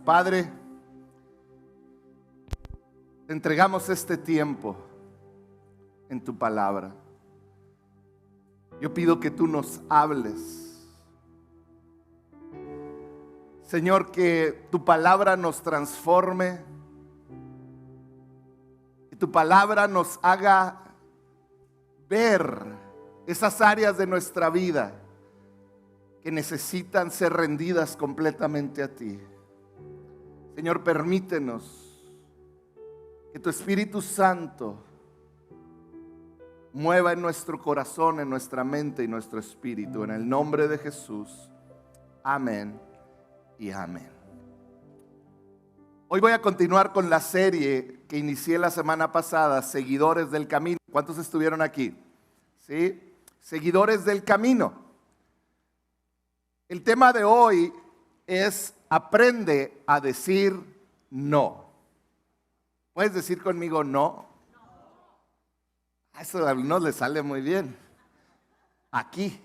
Padre, te entregamos este tiempo en tu palabra. Yo pido que tú nos hables. Señor, que tu palabra nos transforme, que tu palabra nos haga ver esas áreas de nuestra vida que necesitan ser rendidas completamente a ti. Señor, permítenos que tu Espíritu Santo mueva en nuestro corazón, en nuestra mente y nuestro espíritu. En el nombre de Jesús. Amén y amén. Hoy voy a continuar con la serie que inicié la semana pasada, Seguidores del Camino. ¿Cuántos estuvieron aquí? ¿Sí? Seguidores del Camino. El tema de hoy es: aprende a decir no. ¿Puedes decir conmigo no? Eso a algunos les sale muy bien. Aquí.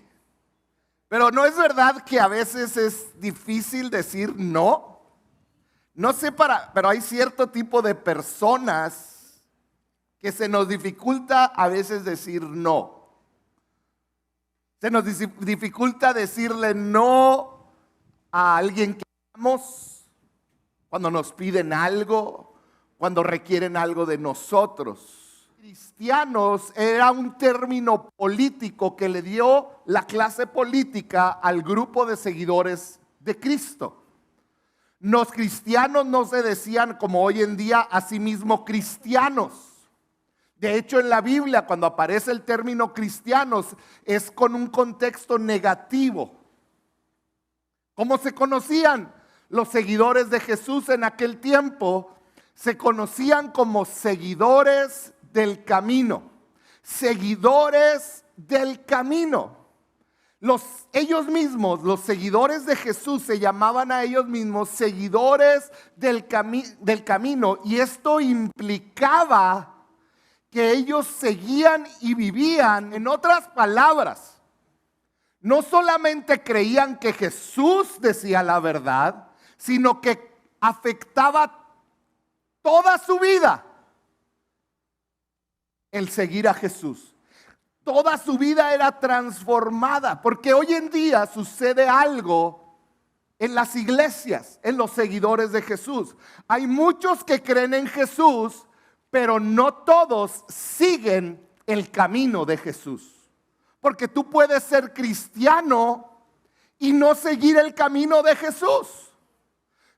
Pero ¿no es verdad que a veces es difícil decir no? No sé pero hay cierto tipo de personas que se nos dificulta a veces decir no. Se nos dificulta decirle no a alguien que amamos, cuando nos piden algo, cuando requieren algo de nosotros. Cristianos era un término político que le dio la clase política al grupo de seguidores de Cristo. Los cristianos no se decían como hoy en día a sí mismos cristianos. De hecho, en la Biblia, cuando aparece el término cristianos, es con un contexto negativo. ¿Cómo se conocían los seguidores de Jesús en aquel tiempo? Se conocían como seguidores del camino. Seguidores del camino. Ellos mismos, los seguidores de Jesús, se llamaban a ellos mismos seguidores del camino. Y esto implicaba que ellos seguían y vivían. En otras palabras, no solamente creían que Jesús decía la verdad, sino que afectaba toda su vida el seguir a Jesús. Toda su vida era transformada, porque hoy en día sucede algo en las iglesias, en los seguidores de Jesús. Hay muchos que creen en Jesús, pero no todos siguen el camino de Jesús. Porque tú puedes ser cristiano y no seguir el camino de Jesús.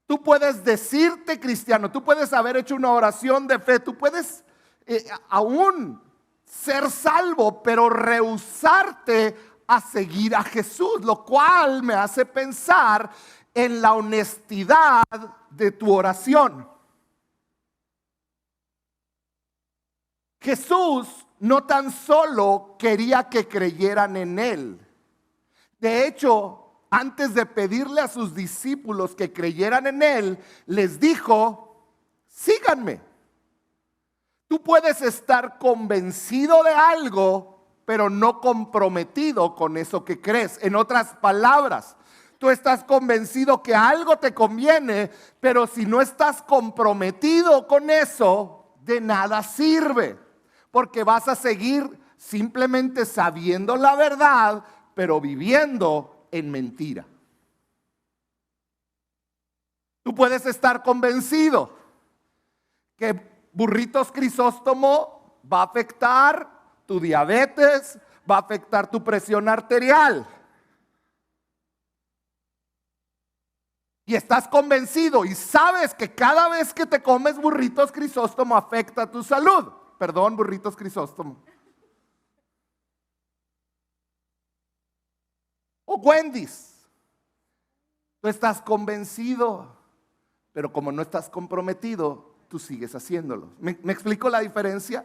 Tú puedes decirte cristiano, tú puedes haber hecho una oración de fe, tú puedes aún ser salvo, pero rehusarte a seguir a Jesús, lo cual me hace pensar en la honestidad de tu oración. Jesús no tan solo quería que creyeran en Él. De hecho, antes de pedirle a sus discípulos que creyeran en Él, les dijo: síganme. Tú puedes estar convencido de algo, pero no comprometido con eso que crees. En otras palabras, tú estás convencido que algo te conviene, pero si no estás comprometido con eso, de nada sirve. Porque vas a seguir simplemente sabiendo la verdad, pero viviendo en mentira. Tú puedes estar convencido que Burritos Crisóstomo va a afectar tu diabetes, va a afectar tu presión arterial. Y estás convencido y sabes que cada vez que te comes Burritos Crisóstomo afecta tu salud. Perdón, Burritos Crisóstomo. O Wendy's. Tú estás convencido, pero como no estás comprometido, tú sigues haciéndolo. ¿Me explico la diferencia?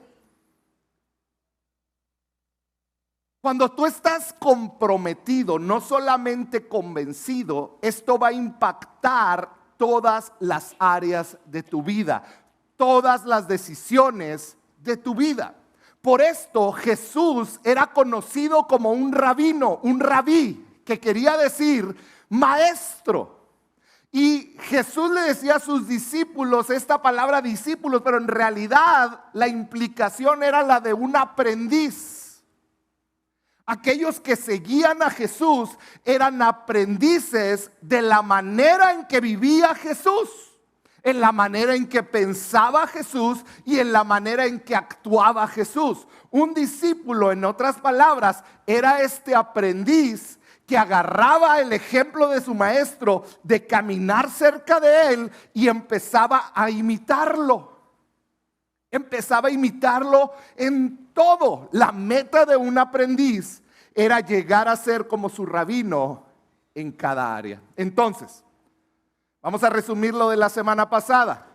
Cuando tú estás comprometido, no solamente convencido, esto va a impactar todas las áreas de tu vida, todas las decisiones de tu vida. Por esto Jesús era conocido como un rabino, un rabí, que quería decir maestro. Y Jesús le decía a sus discípulos esta palabra discípulos, pero en realidad la implicación era la de un aprendiz. Aquellos que seguían a Jesús eran aprendices de la manera en que vivía Jesús, en la manera en que pensaba Jesús y en la manera en que actuaba Jesús. Un discípulo, en otras palabras, era este aprendiz que agarraba el ejemplo de su maestro de caminar cerca de él y empezaba a imitarlo. Empezaba a imitarlo en todo. La meta de un aprendiz era llegar a ser como su rabino en cada área. Entonces, vamos a resumir lo de la semana pasada.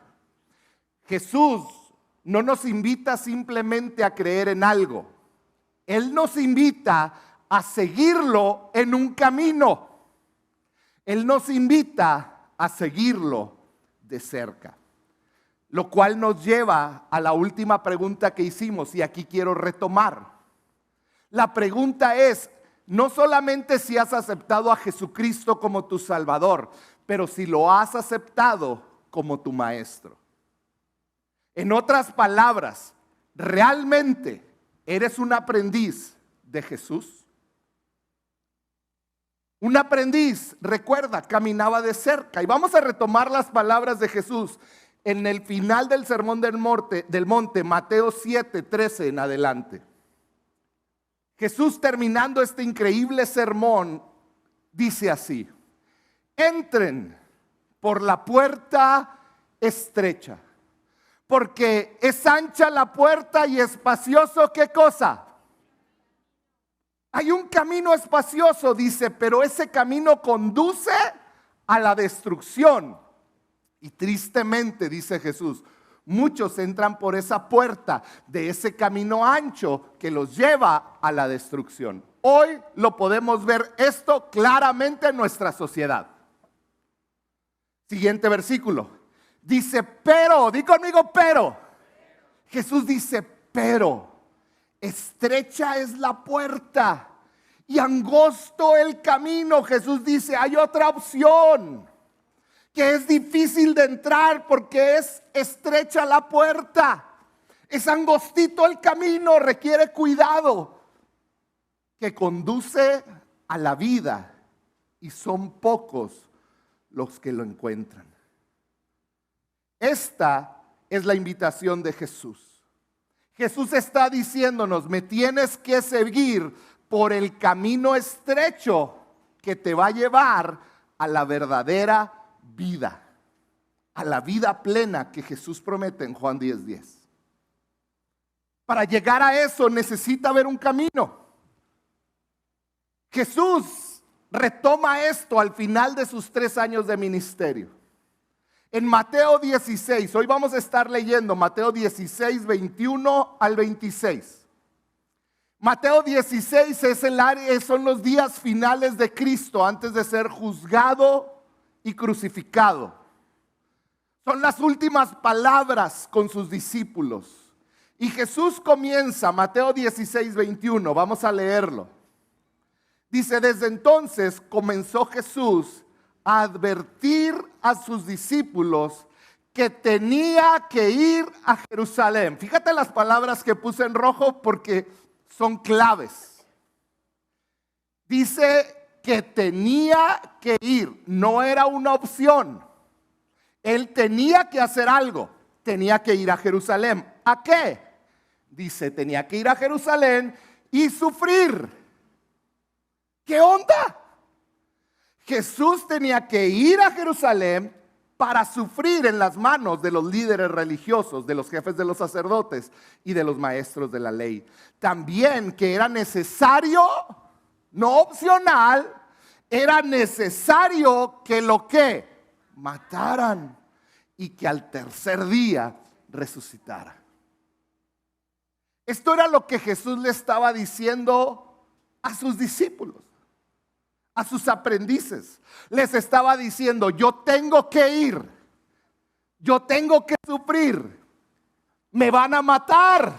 Jesús no nos invita simplemente a creer en algo. Él nos invita a seguirlo en un camino. Él nos invita a seguirlo de cerca. Lo cual nos lleva a la última pregunta que hicimos y aquí quiero retomar. La pregunta es, no solamente si has aceptado a Jesucristo como tu Salvador, pero si lo has aceptado como tu Maestro. En otras palabras, ¿realmente eres un aprendiz de Jesús? Un aprendiz, recuerda, caminaba de cerca. Y vamos a retomar las palabras de Jesús en el final del Sermón del Monte, Mateo 7, 13 en adelante. Jesús, terminando este increíble sermón, dice así: entren por la puerta estrecha, porque es ancha la puerta y espacioso, ¿qué cosa? Hay un camino espacioso, dice, pero ese camino conduce a la destrucción. Y tristemente, dice Jesús, muchos entran por esa puerta de ese camino ancho que los lleva a la destrucción. Hoy lo podemos ver esto claramente en nuestra sociedad. Siguiente versículo. Dice, pero, di conmigo, pero. Jesús dice, pero. Estrecha es la puerta y angosto el camino. Jesús dice, hay otra opción que es difícil de entrar porque es estrecha la puerta. Es angostito el camino, requiere cuidado, que conduce a la vida y son pocos los que lo encuentran. Esta es la invitación de Jesús. Jesús está diciéndonos, me tienes que seguir por el camino estrecho que te va a llevar a la verdadera vida, a la vida plena que Jesús promete en Juan 10:10. Para llegar a eso necesita haber un camino. Jesús retoma esto al final de sus 3 años de ministerio. En Mateo 16, hoy vamos a estar leyendo Mateo 16, 21 al 26. Mateo 16 es son los días finales de Cristo antes de ser juzgado y crucificado. Son las últimas palabras con sus discípulos. Y Jesús comienza, Mateo 16, 21, vamos a leerlo. Dice, desde entonces comenzó Jesús a advertir a sus discípulos que tenía que ir a Jerusalén. Fíjate las palabras que puse en rojo porque son claves. Dice que tenía que ir, no era una opción. Él tenía que hacer algo, tenía que ir a Jerusalén. ¿A qué? Dice, tenía que ir a Jerusalén y sufrir. ¿Qué onda? Jesús tenía que ir a Jerusalén para sufrir en las manos de los líderes religiosos, de los jefes de los sacerdotes y de los maestros de la ley. También que era necesario, no opcional, era necesario que lo que mataran y que al tercer día resucitara. Esto era lo que Jesús le estaba diciendo a sus discípulos, a sus aprendices. Les estaba diciendo, yo tengo que ir, yo tengo que sufrir, me van a matar,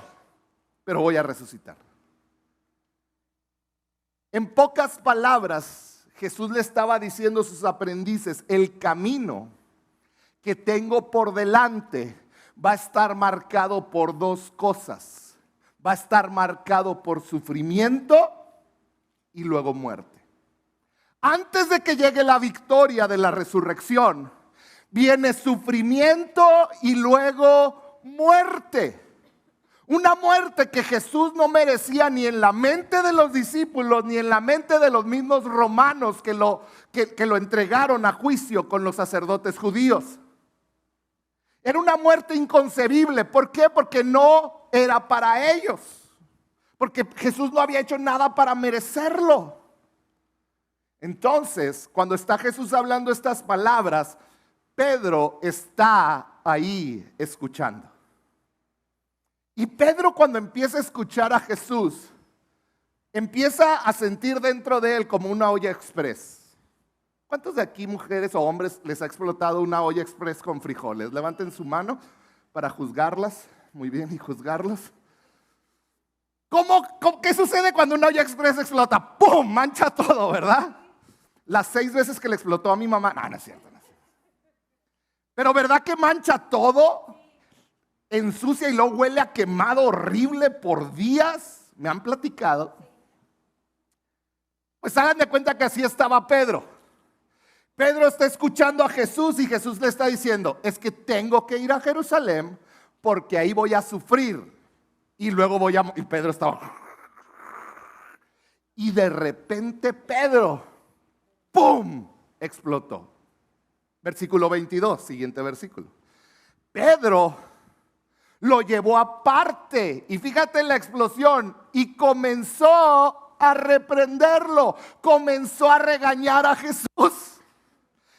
pero voy a resucitar. En pocas palabras, Jesús le estaba diciendo a sus aprendices, el camino que tengo por delante va a estar marcado por dos cosas. Va a estar marcado por sufrimiento y luego muerte. Antes de que llegue la victoria de la resurrección, viene sufrimiento y luego muerte. Una muerte que Jesús no merecía ni en la mente de los discípulos, ni en la mente de los mismos romanos que lo entregaron a juicio con los sacerdotes judíos. Era una muerte inconcebible. ¿Por qué? Porque no era para ellos. Porque Jesús no había hecho nada para merecerlo. Entonces, cuando está Jesús hablando estas palabras, Pedro está ahí escuchando. Y Pedro, cuando empieza a escuchar a Jesús, empieza a sentir dentro de él como una olla express. ¿Cuántos de aquí, mujeres o hombres, les ha explotado una olla express con frijoles? Levanten su mano para juzgarlas. Muy bien, y juzgarlos. ¿Qué sucede cuando una olla express explota? ¡Pum! Mancha todo, ¿verdad? Las 6 veces que le explotó a mi mamá. No, no es cierto. Pero ¿verdad que mancha todo? Ensucia y luego huele a quemado horrible por días. Me han platicado. Pues hagan de cuenta que así estaba Pedro. Pedro está escuchando a Jesús y Jesús le está diciendo, es que tengo que ir a Jerusalén porque ahí voy a sufrir. Y luego y Pedro estaba. Y de repente Pedro, ¡pum!, explotó. Versículo 22, siguiente versículo. Pedro lo llevó aparte y fíjate en la explosión y comenzó a reprenderlo, comenzó a regañar a Jesús.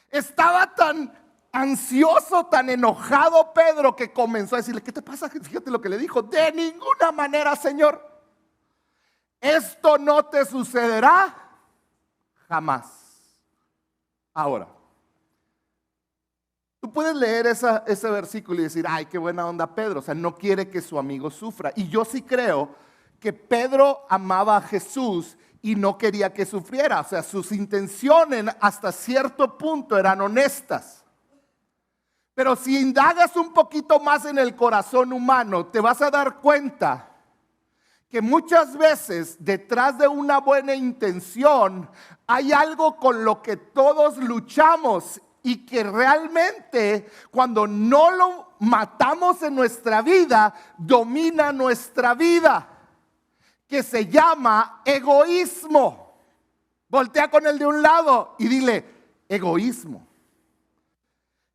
Estaba tan ansioso, tan enojado Pedro que comenzó a decirle, ¿qué te pasa? Fíjate lo que le dijo, de ninguna manera, Señor, esto no te sucederá jamás. Ahora, tú puedes leer ese versículo y decir, ay, qué buena onda Pedro, o sea, no quiere que su amigo sufra. Y yo sí creo que Pedro amaba a Jesús y no quería que sufriera. O sea, sus intenciones hasta cierto punto eran honestas. Pero si indagas un poquito más en el corazón humano, te vas a dar cuenta que muchas veces detrás de una buena intención hay algo con lo que todos luchamos y que realmente cuando no lo matamos en nuestra vida, domina nuestra vida, que se llama egoísmo. Voltea con el de un lado y dile, egoísmo.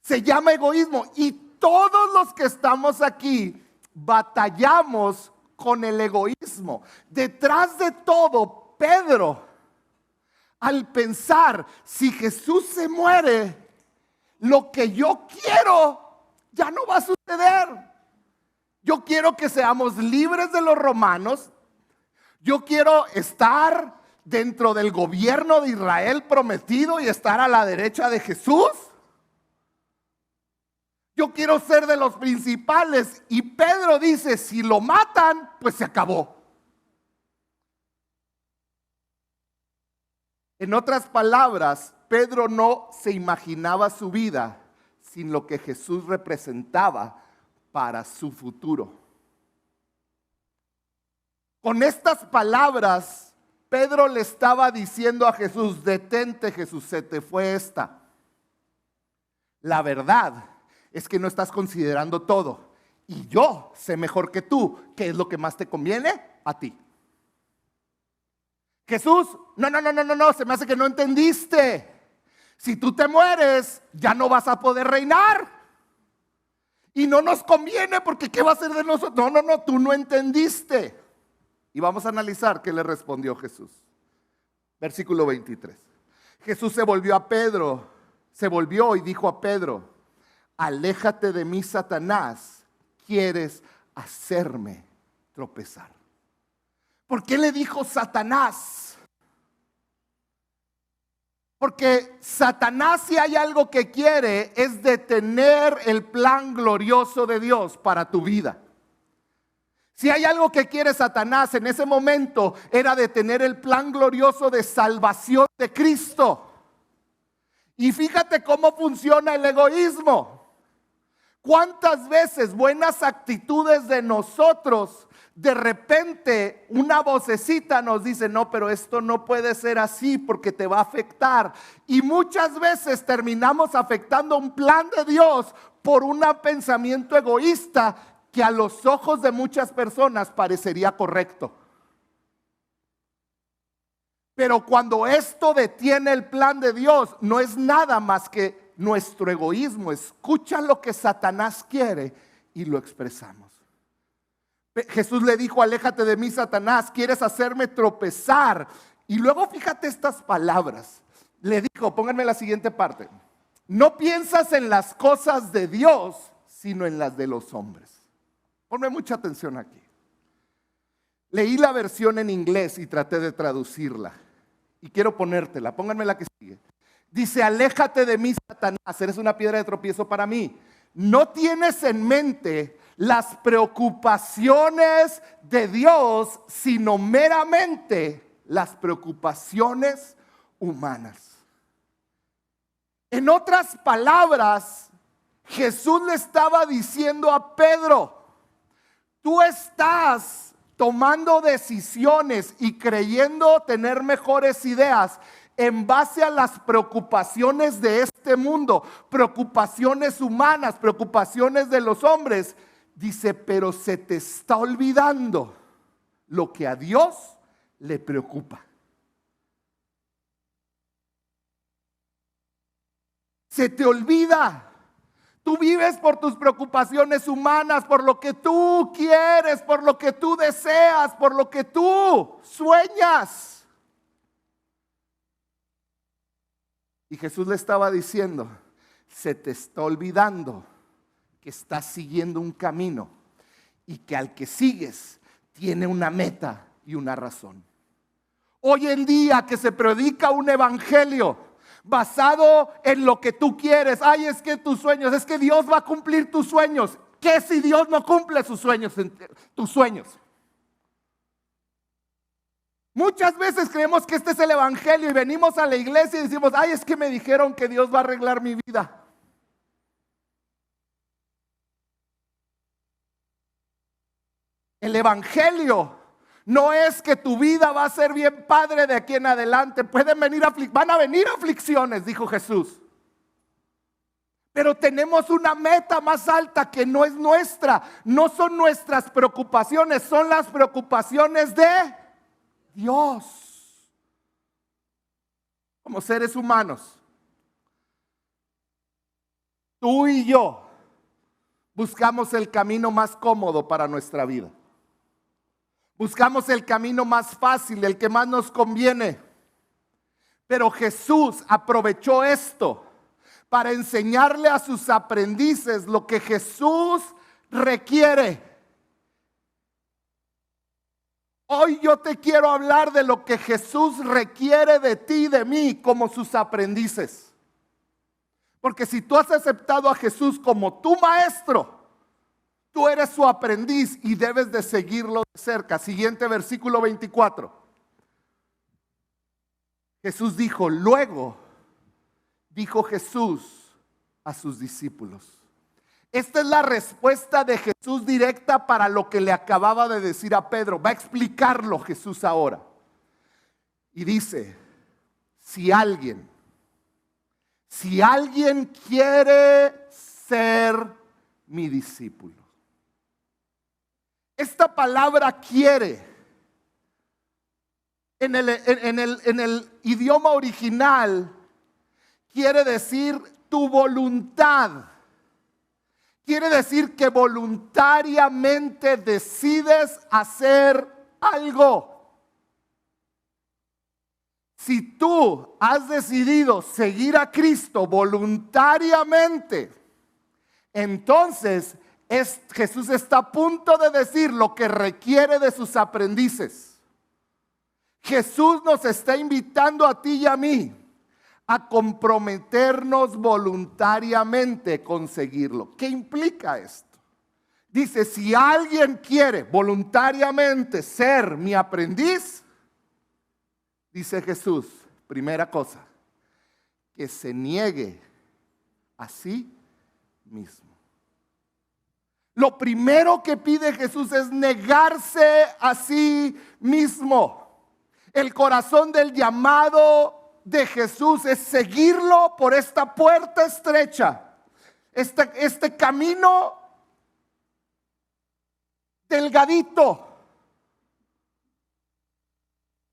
Se llama egoísmo y todos los que estamos aquí batallamos con el egoísmo. Detrás de todo, Pedro, al pensar, si Jesús se muere, lo que yo quiero ya no va a suceder. Yo quiero que seamos libres de los romanos. Yo quiero estar dentro del gobierno de Israel prometido y estar a la derecha de Jesús. Yo quiero ser de los principales. Y Pedro dice, si lo matan, pues se acabó. En otras palabras, Pedro no se imaginaba su vida sin lo que Jesús representaba para su futuro. Con estas palabras, Pedro le estaba diciendo a Jesús, detente Jesús, se te fue esta. La verdad es que no estás considerando todo. Y yo sé mejor que tú qué es lo que más te conviene a ti. Jesús, no, se me hace que no entendiste. Si tú te mueres, ya no vas a poder reinar. Y no nos conviene porque ¿qué va a hacer de nosotros? No, tú no entendiste. Y vamos a analizar qué le respondió Jesús. Versículo 23. Jesús se volvió y dijo a Pedro, aléjate de mí, Satanás, quieres hacerme tropezar. ¿Por qué le dijo Satanás? Porque Satanás, si hay algo que quiere, es detener el plan glorioso de Dios para tu vida. Si hay algo que quiere Satanás en ese momento, era detener el plan glorioso de salvación de Cristo. Y fíjate cómo funciona el egoísmo. ¿Cuántas veces buenas actitudes de nosotros, de repente una vocecita nos dice, no, pero esto no puede ser así porque te va a afectar? Y muchas veces terminamos afectando un plan de Dios por un pensamiento egoísta que a los ojos de muchas personas parecería correcto. Pero cuando esto detiene el plan de Dios, no es nada más que nuestro egoísmo. Escucha lo que Satanás quiere y lo expresamos. Jesús le dijo, aléjate de mí, Satanás, quieres hacerme tropezar. Y luego fíjate estas palabras. Le dijo, pónganme la siguiente parte. No piensas en las cosas de Dios, sino en las de los hombres. Ponme mucha atención aquí. Leí la versión en inglés y traté de traducirla. Y quiero ponértela, pónganme la que sigue. Dice, aléjate de mí, Satanás, eres una piedra de tropiezo para mí. No tienes en mente las preocupaciones de Dios, sino meramente las preocupaciones humanas. En otras palabras, Jesús le estaba diciendo a Pedro, tú estás tomando decisiones y creyendo tener mejores ideas en base a las preocupaciones de este mundo, preocupaciones humanas, preocupaciones de los hombres. Dice, pero se te está olvidando lo que a Dios le preocupa. Se te olvida. Tú vives por tus preocupaciones humanas, por lo que tú quieres, por lo que tú deseas, por lo que tú sueñas. Y Jesús le estaba diciendo, se te está olvidando que estás siguiendo un camino y que al que sigues tiene una meta y una razón. Hoy en día que se predica un evangelio basado en lo que tú quieres, ay, es que tus sueños, es que Dios va a cumplir tus sueños. ¿Qué si Dios no cumple sus sueños, tus sueños? Muchas veces creemos que este es el evangelio y venimos a la iglesia y decimos, ay, es que me dijeron que Dios va a arreglar mi vida. El evangelio no es que tu vida va a ser bien padre de aquí en adelante. Van a venir aflicciones, dijo Jesús. Pero tenemos una meta más alta que no es nuestra. No son nuestras preocupaciones, son las preocupaciones de Dios. Como seres humanos, tú y yo buscamos el camino más cómodo para nuestra vida. Buscamos el camino más fácil, el que más nos conviene. Pero Jesús aprovechó esto para enseñarle a sus aprendices lo que Jesús requiere. Hoy yo te quiero hablar de lo que Jesús requiere de ti y de mí como sus aprendices. Porque si tú has aceptado a Jesús como tu maestro, tú eres su aprendiz y debes de seguirlo de cerca. Siguiente versículo 24. Jesús dijo, luego dijo Jesús a sus discípulos. Esta es la respuesta de Jesús directa para lo que le acababa de decir a Pedro. Va a explicarlo Jesús ahora. Y dice, si alguien quiere ser mi discípulo. Esta palabra quiere en el idioma original quiere decir tu voluntad. Quiere decir que voluntariamente decides hacer algo. Si tú has decidido seguir a Cristo voluntariamente, entonces Jesús está a punto de decir lo que requiere de sus aprendices. Jesús nos está invitando a ti y a mí a comprometernos voluntariamente con seguirlo. ¿Qué implica esto? Dice, si alguien quiere voluntariamente ser mi aprendiz, dice Jesús, primera cosa, que se niegue a sí mismo. Lo primero que pide Jesús es negarse a sí mismo. El corazón del llamado de Jesús es seguirlo por esta puerta estrecha, este camino delgadito.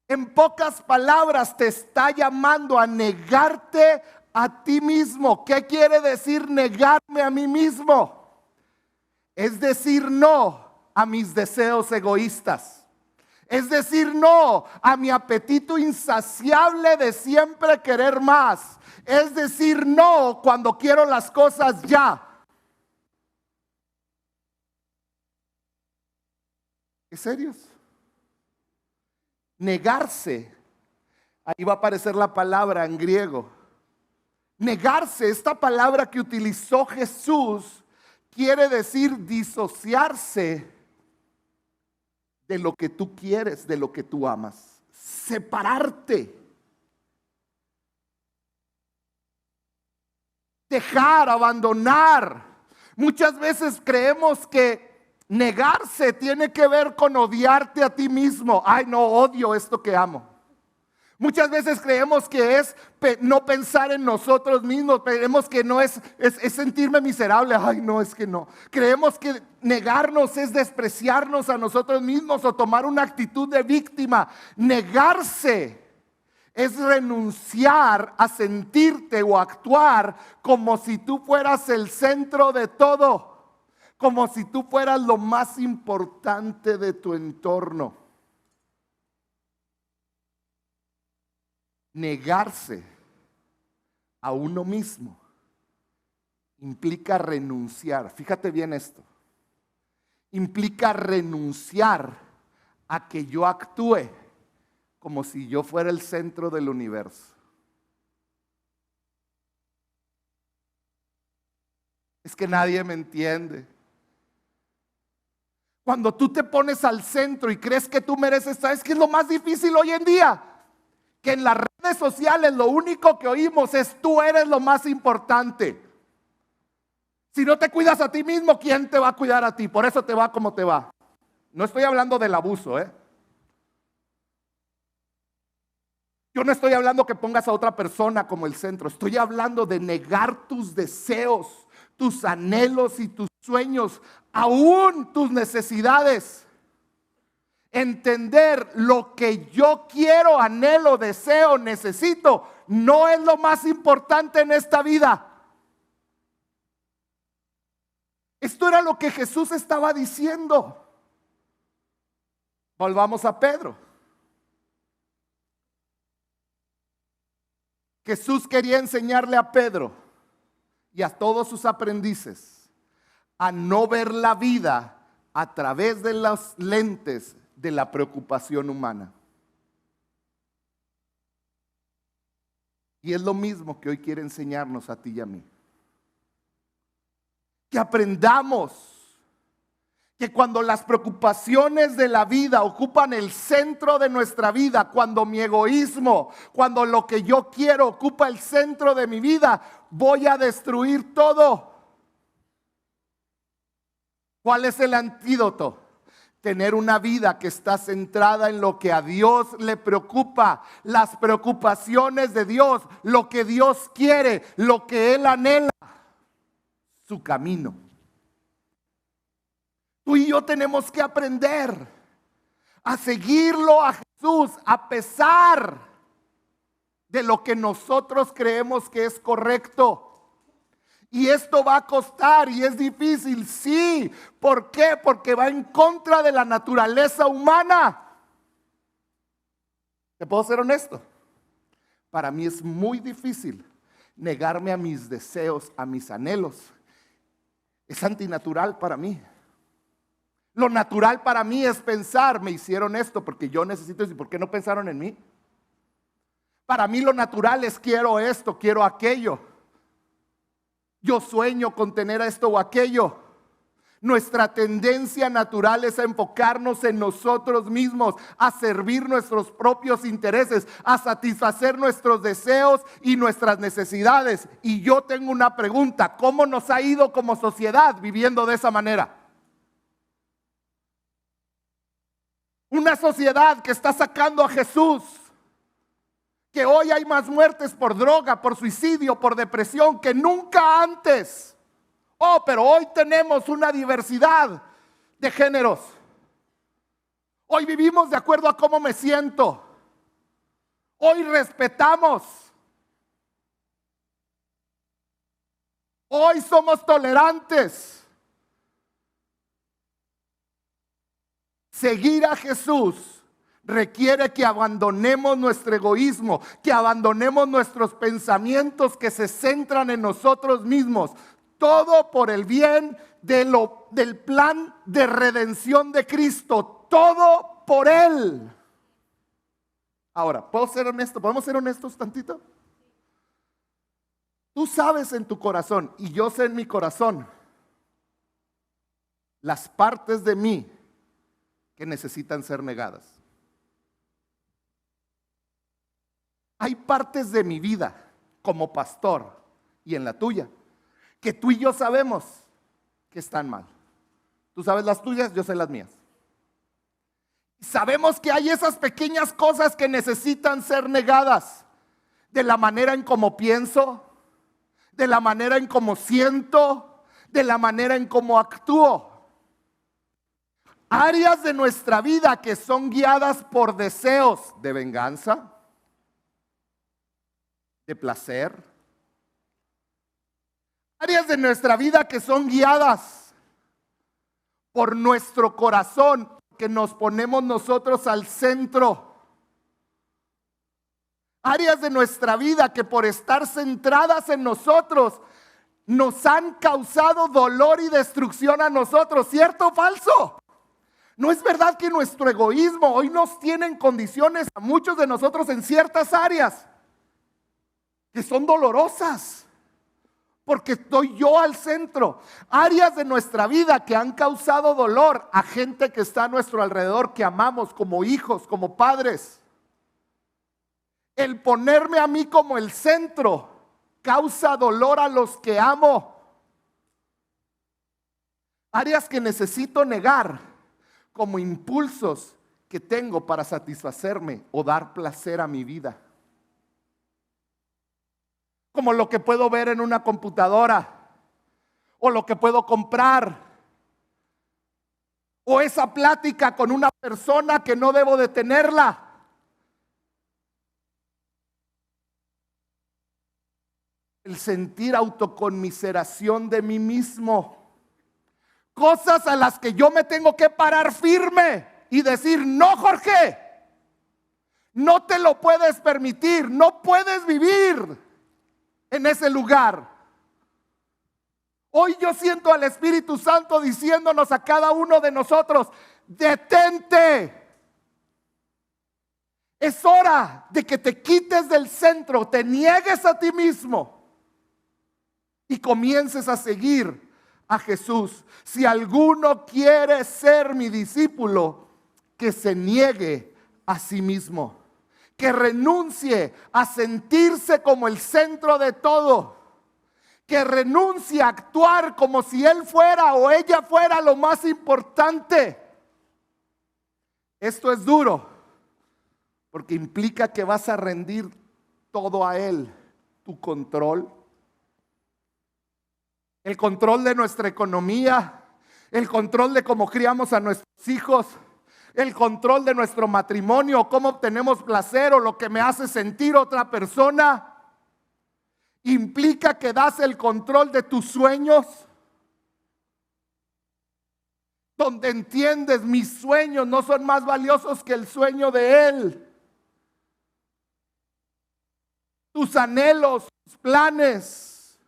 En pocas palabras, te está llamando a negarte a ti mismo. ¿Qué quiere decir negarme a mí mismo? Es decir no a mis deseos egoístas. Es decir no a mi apetito insaciable de siempre querer más. Es decir no cuando quiero las cosas ya. ¿En serio? Negarse, ahí va a aparecer la palabra en griego. Negarse, esta palabra que utilizó Jesús, quiere decir disociarse de lo que tú quieres, de lo que tú amas. Separarte. Dejar, abandonar. Muchas veces creemos que negarse tiene que ver con odiarte a ti mismo. Ay, no, odio esto que amo. Muchas veces creemos que es no pensar en nosotros mismos. Creemos que no es sentirme miserable. Ay, no, es que no. Creemos que negarnos es despreciarnos a nosotros mismos o tomar una actitud de víctima. Negarse es renunciar a sentirte o actuar como si tú fueras el centro de todo. Como si tú fueras lo más importante de tu entorno. Negarse a uno mismo implica renunciar. Fíjate bien esto. Implica renunciar a que yo actúe como si yo fuera el centro del universo. Es que nadie me entiende. Cuando tú te pones al centro y crees que tú mereces, ¿sabes qué es lo más difícil hoy en día? Que en las redes sociales lo único que oímos es tú eres lo más importante. Si no te cuidas a ti mismo, ¿quién te va a cuidar a ti? Por eso te va como te va. No estoy hablando del abuso, Yo no estoy hablando que pongas a otra persona como el centro. Estoy hablando de negar tus deseos, tus anhelos y tus sueños, aún tus necesidades. Entender lo que yo quiero, anhelo, deseo, necesito, no es lo más importante en esta vida. Esto era lo que Jesús estaba diciendo. Volvamos a Pedro. Jesús quería enseñarle a Pedro y a todos sus aprendices a no ver la vida a través de las lentes de la preocupación humana. Y es lo mismo que hoy quiere enseñarnos a ti y a mí. Que aprendamos que cuando las preocupaciones de la vida ocupan el centro de nuestra vida, cuando mi egoísmo, cuando lo que yo quiero ocupa el centro de mi vida, voy a destruir todo. ¿Cuál es el antídoto? Tener una vida que está centrada en lo que a Dios le preocupa, las preocupaciones de Dios, lo que Dios quiere, lo que Él anhela, su camino. Tú y yo tenemos que aprender a seguirlo a Jesús a pesar de lo que nosotros creemos que es correcto. Y esto va a costar y es difícil, sí. ¿Por qué? Porque va en contra de la naturaleza humana. ¿Te puedo ser honesto? Para mí es muy difícil negarme a mis deseos, a mis anhelos. Es antinatural para mí. Lo natural para mí es pensar, me hicieron esto porque yo necesito eso. ¿Y por qué no pensaron en mí? Para mí lo natural es quiero esto, quiero aquello. Yo sueño con tener esto o aquello. Nuestra tendencia natural es a enfocarnos en nosotros mismos, a servir nuestros propios intereses, a satisfacer nuestros deseos y nuestras necesidades. Y yo tengo una pregunta: ¿cómo nos ha ido como sociedad viviendo de esa manera? Una sociedad que está sacando a Jesús, que hoy hay más muertes por droga, por suicidio, por depresión que nunca antes. Oh, pero hoy tenemos una diversidad de géneros. Hoy vivimos de acuerdo a cómo me siento. Hoy respetamos. Hoy somos tolerantes. Seguir a Jesús requiere que abandonemos nuestro egoísmo, que abandonemos nuestros pensamientos que se centran en nosotros mismos. Todo por el bien del plan de redención de Cristo. Todo por Él. Ahora, ¿puedo ser honesto? ¿Podemos ser honestos tantito? Tú sabes en tu corazón, y yo sé en mi corazón, las partes de mí que necesitan ser negadas. Hay partes de mi vida como pastor y en la tuya que tú y yo sabemos que están mal. Tú sabes las tuyas, yo sé las mías. Sabemos que hay esas pequeñas cosas que necesitan ser negadas. De la manera en cómo pienso, de la manera en cómo siento, de la manera en cómo actúo. Áreas de nuestra vida que son guiadas por deseos de venganza, de placer. Áreas de nuestra vida que son guiadas por nuestro corazón, que nos ponemos nosotros al centro. Áreas de nuestra vida que por estar centradas en nosotros nos han causado dolor y destrucción a nosotros. ¿Cierto o falso? ¿No es verdad que nuestro egoísmo hoy nos tiene en condiciones a muchos de nosotros en ciertas áreas que son dolorosas? Porque estoy yo al centro. Áreas de nuestra vida que han causado dolor a gente que está a nuestro alrededor, que amamos como hijos, como padres. El ponerme a mí como el centro causa dolor a los que amo. Áreas que necesito negar como impulsos que tengo para satisfacerme o dar placer a mi vida. Como lo que puedo ver en una computadora, o lo que puedo comprar, o esa plática con una persona que no debo de tenerla. El sentir autoconmiseración de mí mismo. Cosas a las que yo me tengo que parar firme y decir: no, Jorge, no te lo puedes permitir, no puedes vivir en ese lugar. Hoy yo siento al Espíritu Santo diciéndonos a cada uno de nosotros: detente. Es hora de que te quites del centro, te niegues a ti mismo y comiences a seguir a Jesús. Si alguno quiere ser mi discípulo, que se niegue a sí mismo. Que renuncie a sentirse como el centro de todo. Que renuncie a actuar como si él fuera o ella fuera lo más importante. Esto es duro, porque implica que vas a rendir todo a él. Tu control, el control de nuestra economía, el control de cómo criamos a nuestros hijos, el control de nuestro matrimonio, cómo obtenemos placer o lo que me hace sentir otra persona. Implica que das el control de tus sueños, donde entiendes: mis sueños no son más valiosos que el sueño de Él. Tus anhelos, tus planes.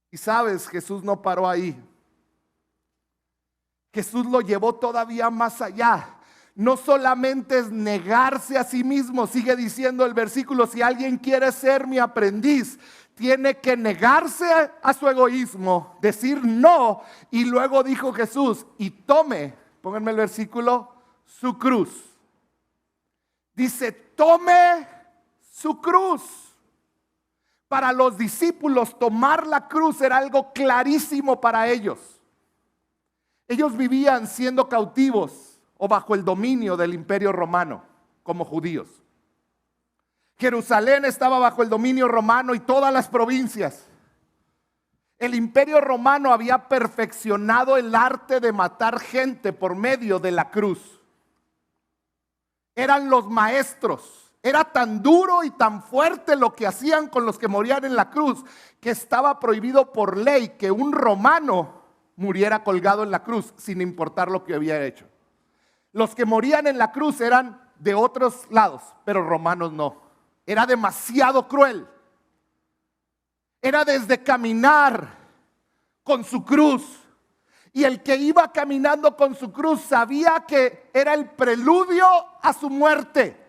Y sabes, Jesús no paró ahí. Jesús lo llevó todavía más allá. No solamente es negarse a sí mismo, sigue diciendo el versículo: si alguien quiere ser mi aprendiz, tiene que negarse a su egoísmo, decir no, y luego dijo Jesús, y tome, pónganme el versículo, su cruz. Dice, tome su cruz. Para los discípulos tomar la cruz era algo clarísimo para ellos. Ellos vivían siendo cautivos o bajo el dominio del Imperio Romano como judíos. Jerusalén estaba bajo el dominio romano y todas las provincias. El Imperio Romano había perfeccionado el arte de matar gente por medio de la cruz. Eran los maestros. Era tan duro y tan fuerte lo que hacían con los que morían en la cruz, que estaba prohibido por ley que un romano muriera colgado en la cruz, sin importar lo que había hecho. Los que morían en la cruz eran de otros lados, pero romanos no. Era demasiado cruel. Era desde caminar con su cruz. Y el que iba caminando con su cruz sabía que era el preludio a su muerte.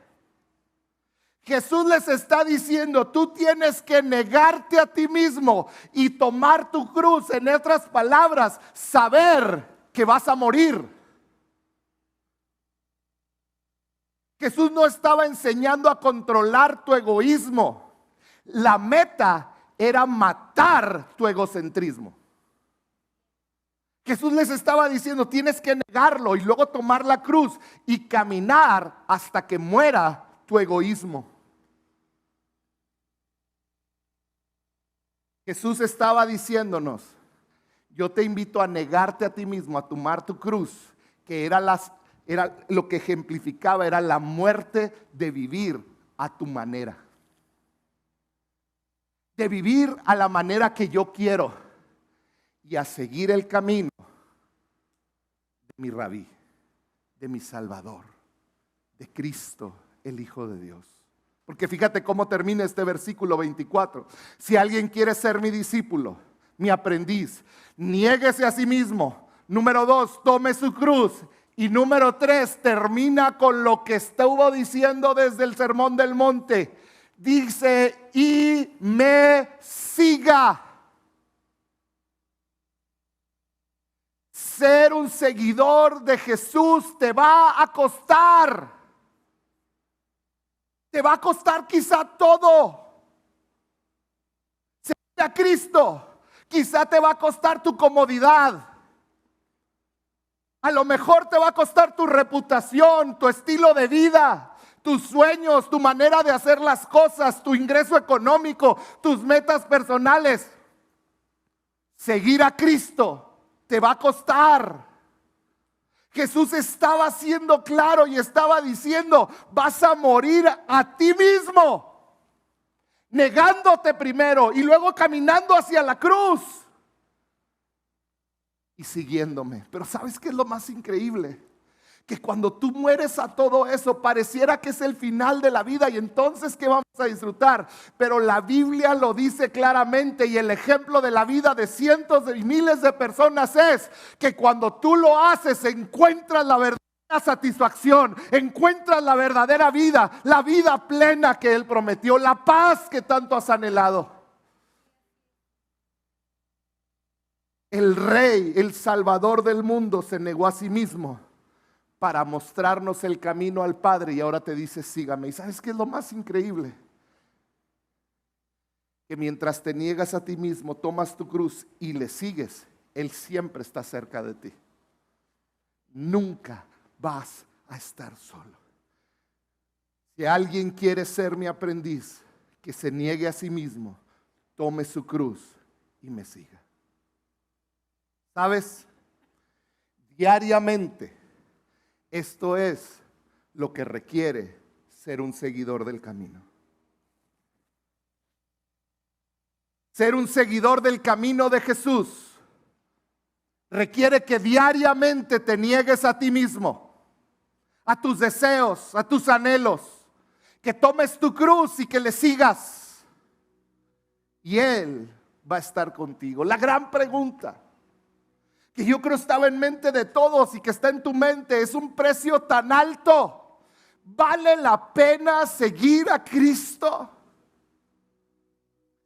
Jesús les está diciendo, tú tienes que negarte a ti mismo y tomar tu cruz. En otras palabras, saber que vas a morir. Jesús no estaba enseñando a controlar tu egoísmo. La meta era matar tu egocentrismo. Jesús les estaba diciendo, tienes que negarlo y luego tomar la cruz y caminar hasta que muera tu egoísmo. Jesús estaba diciéndonos, yo te invito a negarte a ti mismo, a tomar tu cruz, que era lo que ejemplificaba, era la muerte de vivir a tu manera. De vivir a la manera que yo quiero y a seguir el camino de mi Rabí, de mi Salvador, de Cristo, el Hijo de Dios. Porque fíjate cómo termina este versículo 24. Si alguien quiere ser mi discípulo, mi aprendiz, niéguese a sí mismo. Número 2, tome su cruz. Y número 3, termina con lo que estuvo diciendo desde el Sermón del Monte. Dice, y me siga. Ser un seguidor de Jesús te va a costar. Te va a costar quizá todo. Seguir a Cristo, quizá te va a costar tu comodidad. A lo mejor te va a costar tu reputación, tu estilo de vida, tus sueños, tu manera de hacer las cosas, tu ingreso económico, tus metas personales. Seguir a Cristo te va a costar. Jesús estaba siendo claro y estaba diciendo, vas a morir a ti mismo, negándote primero y luego caminando hacia la cruz y siguiéndome. Pero ¿sabes qué es lo más increíble? Que cuando tú mueres a todo eso, pareciera que es el final de la vida y entonces ¿qué vamos a disfrutar? Pero la Biblia lo dice claramente y el ejemplo de la vida de cientos y miles de personas es que cuando tú lo haces encuentras la verdadera satisfacción, encuentras la verdadera vida, la vida plena que Él prometió, la paz que tanto has anhelado. El Rey, el Salvador del mundo, se negó a sí mismo para mostrarnos el camino al Padre y ahora te dice, sígame. ¿Y sabes qué es lo más increíble? Que mientras te niegas a ti mismo, tomas tu cruz y le sigues, Él siempre está cerca de ti. Nunca vas a estar solo. Si alguien quiere ser mi aprendiz, que se niegue a sí mismo, tome su cruz y me siga. ¿Sabes? Diariamente, esto es lo que requiere ser un seguidor del camino. Ser un seguidor del camino de Jesús requiere que diariamente te niegues a ti mismo, a tus deseos, a tus anhelos, que tomes tu cruz y que le sigas. Y Él va a estar contigo. La gran pregunta que yo creo estaba en mente de todos y que está en tu mente, es un precio tan alto. ¿Vale la pena seguir a Cristo?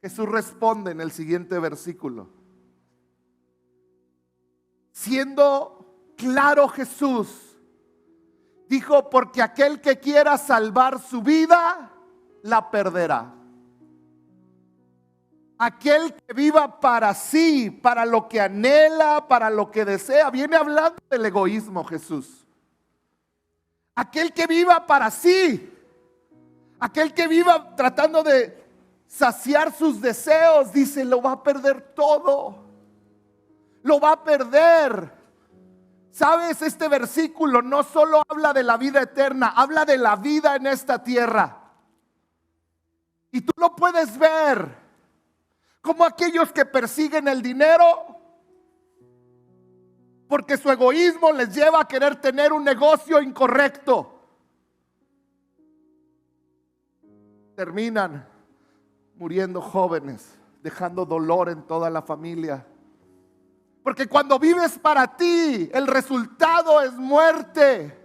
Jesús responde en el siguiente versículo. Siendo claro Jesús, dijo, porque aquel que quiera salvar su vida, la perderá. Aquel que viva para sí, para lo que anhela, para lo que desea. Viene hablando del egoísmo Jesús. Aquel que viva para sí, aquel que viva tratando de saciar sus deseos, dice, lo va a perder todo. Lo va a perder. ¿Sabes? Este versículo no solo habla de la vida eterna, habla de la vida en esta tierra. Y tú lo puedes ver como aquellos que persiguen el dinero porque su egoísmo les lleva a querer tener un negocio incorrecto. Terminan muriendo jóvenes, dejando dolor en toda la familia. Porque cuando vives para ti, el resultado es muerte.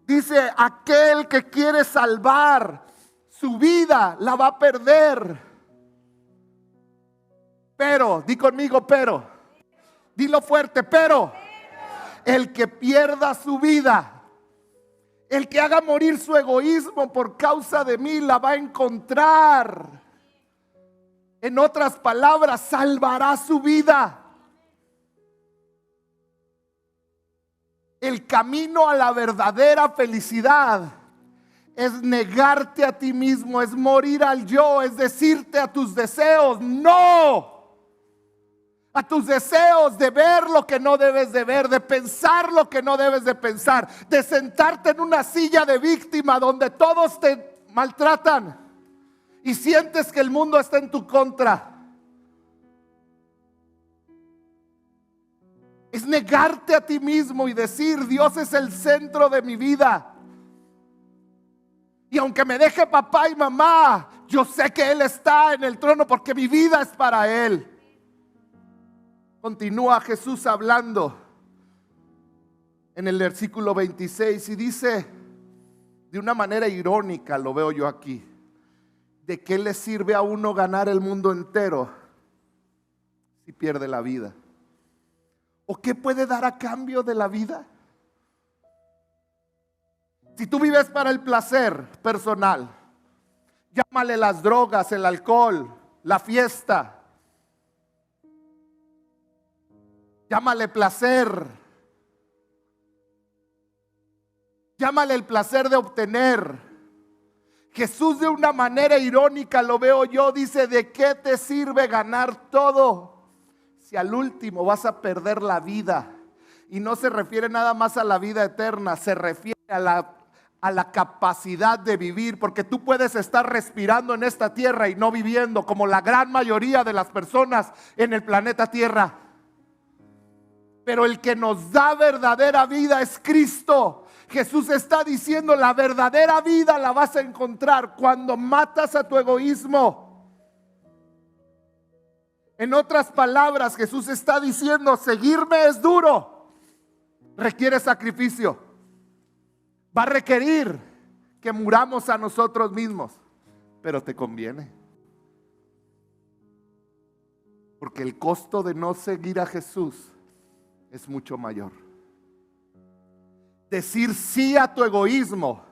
Dice, aquel que quiere salvar su vida, la va a perder. Pero, di conmigo, pero. Dilo fuerte, pero. El que pierda su vida, el que haga morir su egoísmo por causa de mí, la va a encontrar. En otras palabras, salvará su vida. El camino a la verdadera felicidad es negarte a ti mismo, es morir al yo, es decirte a tus deseos, no. A tus deseos de ver lo que no debes de ver, de pensar lo que no debes de pensar, de sentarte en una silla de víctima donde todos te maltratan y sientes que el mundo está en tu contra. Es negarte a ti mismo y decir, Dios es el centro de mi vida. Y aunque me deje papá y mamá, yo sé que Él está en el trono porque mi vida es para Él. Continúa Jesús hablando en el versículo 26 y dice, de una manera irónica lo veo yo aquí, ¿de qué le sirve a uno ganar el mundo entero si pierde la vida? ¿O qué puede dar a cambio de la vida? Si tú vives para el placer personal, llámale las drogas, el alcohol, la fiesta, llámale placer, llámale el placer de obtener. Jesús de una manera irónica lo veo yo, dice, ¿de qué te sirve ganar todo si al último vas a perder la vida? Y no se refiere nada más a la vida eterna, se refiere a la capacidad de vivir, porque tú puedes estar respirando en esta tierra y no viviendo como la gran mayoría de las personas en el planeta Tierra. Pero el que nos da verdadera vida es Cristo. Jesús está diciendo, la verdadera vida la vas a encontrar cuando matas a tu egoísmo. En otras palabras, Jesús está diciendo, seguirme es duro, requiere sacrificio, va a requerir que muramos a nosotros mismos, pero te conviene. Porque el costo de no seguir a Jesús es mucho mayor. Decir sí a tu egoísmo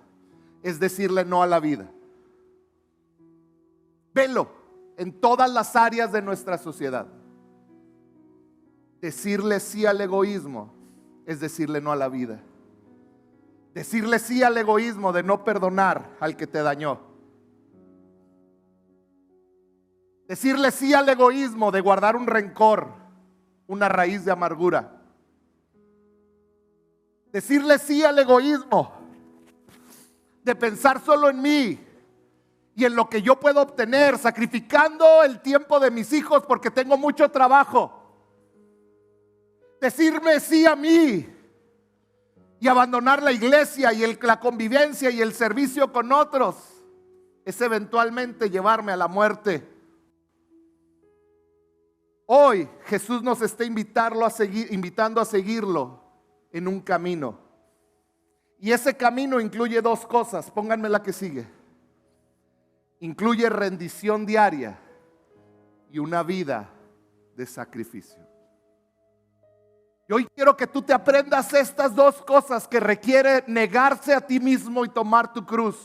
es decirle no a la vida. Velo en todas las áreas de nuestra sociedad. Decirle sí al egoísmo es decirle no a la vida. Decirle sí al egoísmo de no perdonar al que te dañó. Decirle sí al egoísmo de guardar un rencor, una raíz de amargura. Decirle sí al egoísmo de pensar solo en mí y en lo que yo puedo obtener, sacrificando el tiempo de mis hijos porque tengo mucho trabajo. Decirme sí a mí y abandonar la iglesia y la convivencia y el servicio con otros es eventualmente llevarme a la muerte. Hoy Jesús nos está invitando a seguirlo en un camino. Y ese camino incluye dos cosas. Pónganme la que sigue. Incluye rendición diaria y una vida de sacrificio. Y hoy quiero que tú te aprendas estas dos cosas que requiere negarse a ti mismo y tomar tu cruz.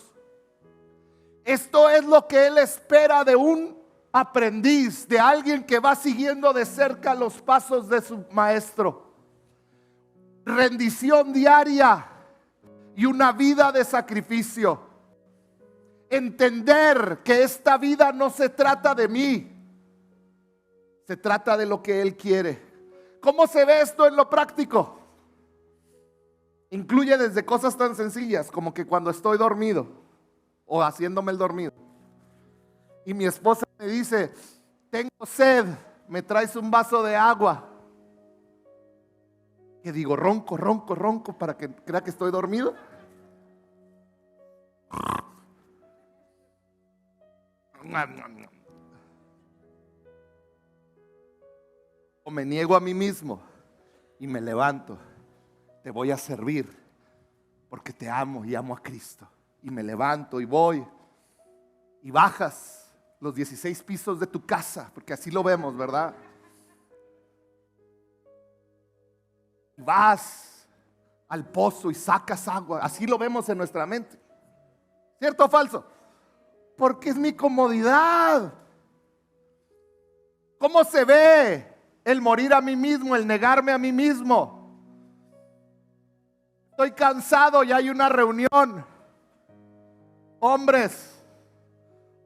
Esto es lo que Él espera de un aprendiz, de alguien que va siguiendo de cerca los pasos de su maestro. Rendición diaria y una vida de sacrificio. Entender que esta vida no se trata de mí, se trata de lo que Él quiere. ¿Cómo se ve esto en lo práctico? Incluye desde cosas tan sencillas como que cuando estoy dormido o haciéndome el dormido y mi esposa me dice, tengo sed, ¿me traes un vaso de agua? Que digo, ronco para que crea que estoy dormido. O me niego a mí mismo y me levanto. Te voy a servir porque te amo y amo a Cristo. Y me levanto y voy. Y bajas los 16 pisos de tu casa, porque así lo vemos, ¿verdad? Y vas al pozo y sacas agua. Así lo vemos en nuestra mente. ¿Cierto o falso? Porque es mi comodidad. ¿Cómo se ve el morir a mí mismo, el negarme a mí mismo? Estoy cansado y hay una reunión. Hombres,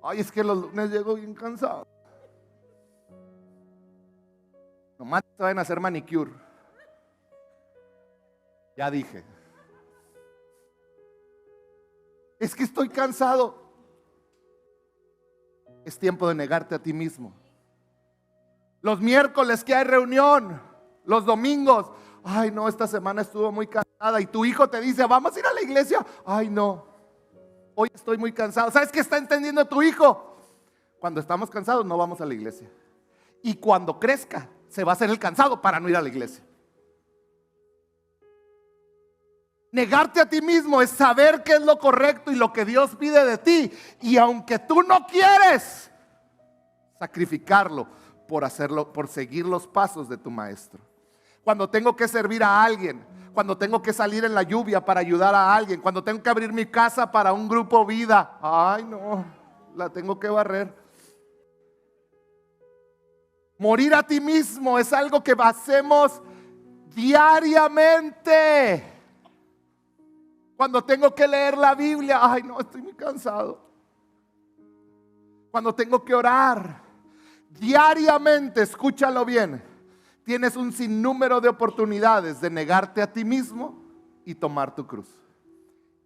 ay, es que los lunes llego bien cansado. Nomás te van a hacer manicure. Ya dije. Es que estoy cansado. Es tiempo de negarte a ti mismo. Los miércoles que hay reunión, los domingos, ay no, esta semana estuvo muy cansada. Y tu hijo te dice, vamos a ir a la iglesia. Ay no, hoy estoy muy cansado. ¿Sabes qué está entendiendo tu hijo? Cuando estamos cansados no vamos a la iglesia. Y cuando crezca, se va a hacer el cansado para no ir a la iglesia. Negarte a ti mismo es saber qué es lo correcto y lo que Dios pide de ti. Y aunque tú no quieres, sacrificarlo por hacerlo, por seguir los pasos de tu maestro. Cuando tengo que servir a alguien, cuando tengo que salir en la lluvia para ayudar a alguien, cuando tengo que abrir mi casa para un grupo vida, ay no, la tengo que barrer. Morir a ti mismo es algo que hacemos diariamente. Cuando tengo que leer la Biblia, ay no, estoy muy cansado. Cuando tengo que orar, diariamente, escúchalo bien, tienes un sinnúmero de oportunidades de negarte a ti mismo y tomar tu cruz.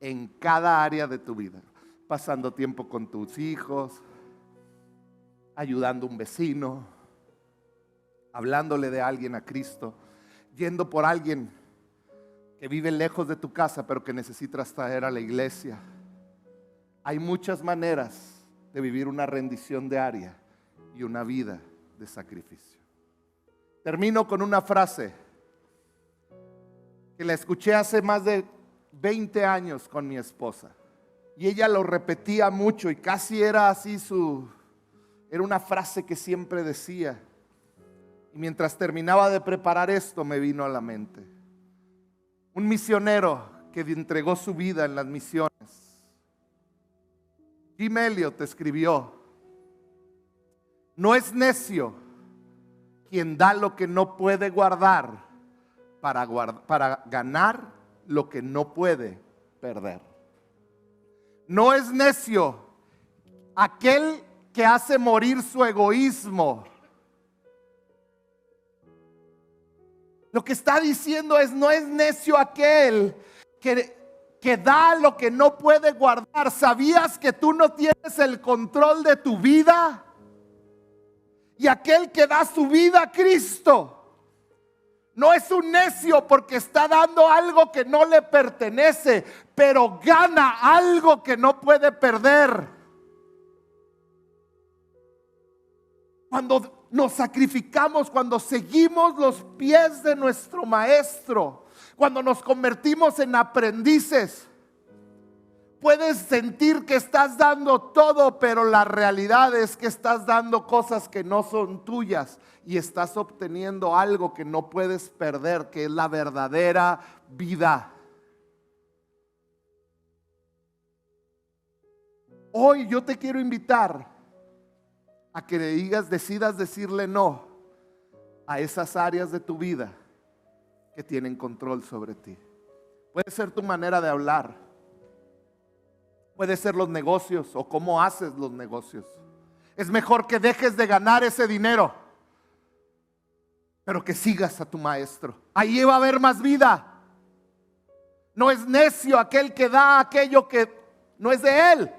En cada área de tu vida, pasando tiempo con tus hijos, ayudando a un vecino, hablándole de alguien a Cristo, yendo por alguien que vive lejos de tu casa pero que necesitas traer a la iglesia. Hay muchas maneras de vivir una rendición diaria y una vida de sacrificio. Termino con una frase que la escuché hace más de 20 años con mi esposa. Y ella lo repetía mucho y casi era así era una frase que siempre decía. Y mientras terminaba de preparar esto me vino a la mente. Un misionero que entregó su vida en las misiones. Jim Elliot escribió: no es necio quien da lo que no puede guardar para ganar lo que no puede perder. No es necio aquel que hace morir su egoísmo. Lo que está diciendo es, no es necio aquel que da lo que no puede guardar. ¿Sabías que tú no tienes el control de tu vida? Y aquel que da su vida a Cristo no es un necio porque está dando algo que no le pertenece, pero gana algo que no puede perder. Cuando nos sacrificamos, cuando seguimos los pies de nuestro maestro, cuando nos convertimos en aprendices, puedes sentir que estás dando todo, pero la realidad es que estás dando cosas que no son tuyas y estás obteniendo algo que no puedes perder, que es la verdadera vida. Hoy yo te quiero invitar a que decidas decirle no a esas áreas de tu vida que tienen control sobre ti. Puede ser tu manera de hablar, puede ser los negocios o cómo haces los negocios. Es mejor que dejes de ganar ese dinero, pero que sigas a tu maestro. Ahí va a haber más vida. No es necio aquel que da aquello que no es de él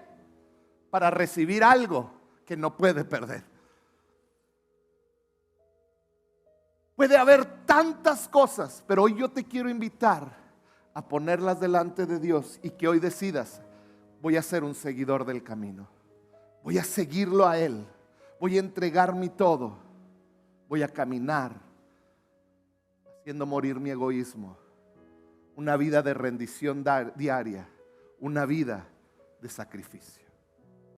para recibir algo que no puede perder. Puede haber tantas cosas, pero hoy yo te quiero invitar a ponerlas delante de Dios y que hoy decidas: voy a ser un seguidor del camino, voy a seguirlo a Él, voy a entregar mi todo, voy a caminar haciendo morir mi egoísmo, una vida de rendición diaria, una vida de sacrificio.